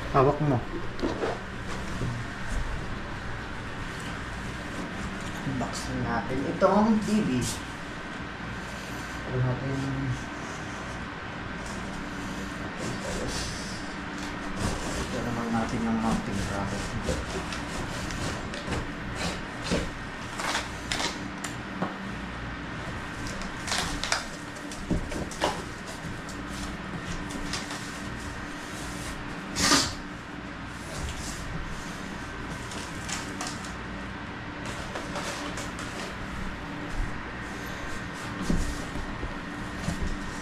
Hawak mo. Unboxing natin itong TV. Ito natin. Ito naman natin yung mounting bracket.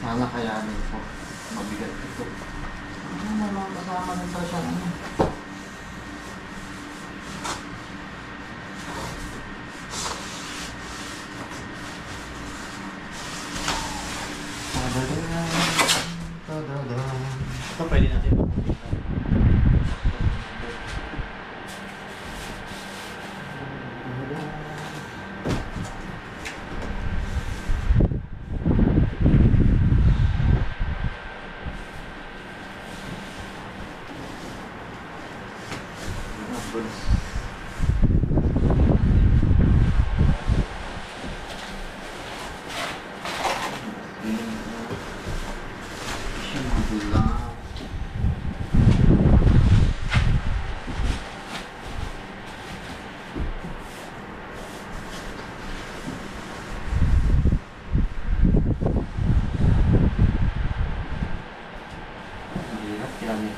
Sana kayanin ko. Mabigat ito. Ano naman kasama nito siya ano? Ito pwede natin makikita.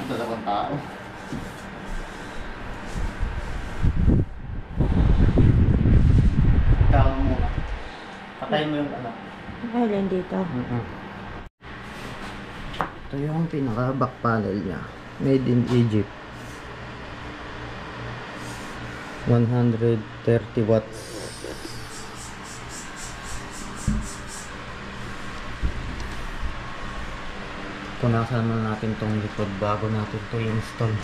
Dalawang tao. Tao muna. Patayin mo yung ano. Kailan dito? Ito yung pinaka back panel niya. Made in Egypt. 130 watts. Punasan muna natin tong likod bago natin to i-install.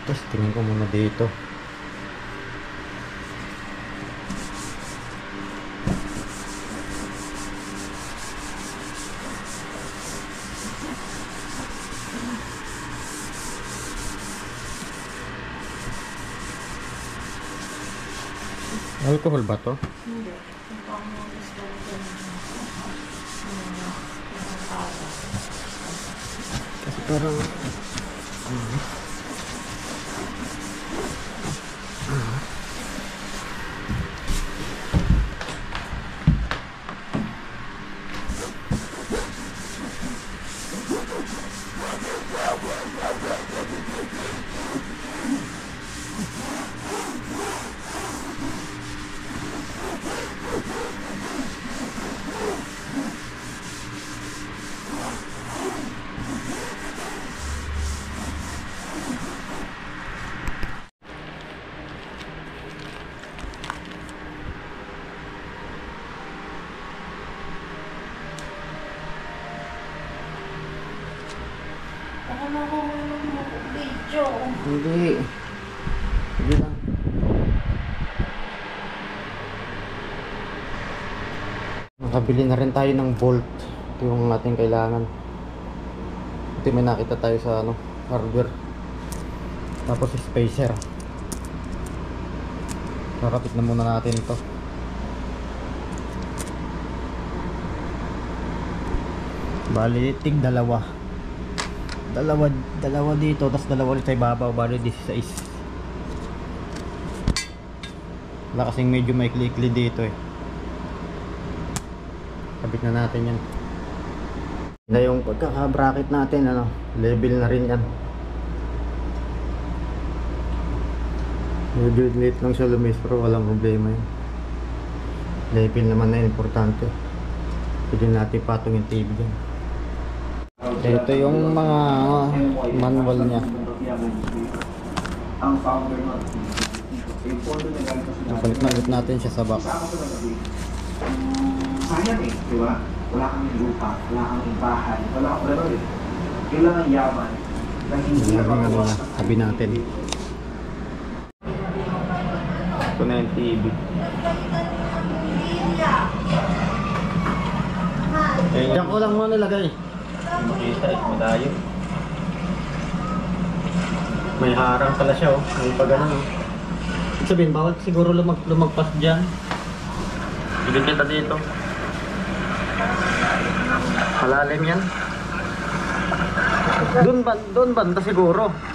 Tapos tingin ko muna dito. Alcohol ba to? Hindi. Kasi parang Ako makukulong mo video. hindi. Hindi lang. Nakabili na rin tayo ng bolt. Ito yung ating kailangan. Ito may nakita tayo sa ano, hardware. Tapos spacer. Kakapit na muna natin ito. Bali, tig dalawa dito, tapos dalawa ulit sa ibabaw. Bali 16. Wala kasing medyo maikli-ikli dito eh. Kabit na natin yan. Na yung pagkaka-bracket natin, ano, level na rin yan. Medyo late lang siya lumis pero walang problema yun. Level naman na yun, importante. Pwede natin patong yung TV dyan. Ito yung mga manual niya. Ang founder nun. Balik na ulit natin siya sa box. Sayang eh, di ba? Wala kang lupa, wala kang bahay, wala kang ano eh. Kailangan yaman na hindi Yan ka ang ano na, magawa. sabi natin. Ito na yung TV. Diyan ko lang muna nilagay. Makita eh, malayo. May harang pala siya, oh. May pagano. Ibig sabihin, bawal siguro lumagpas dyan. Ibig kita dito. Malalim yan. Doon banda siguro.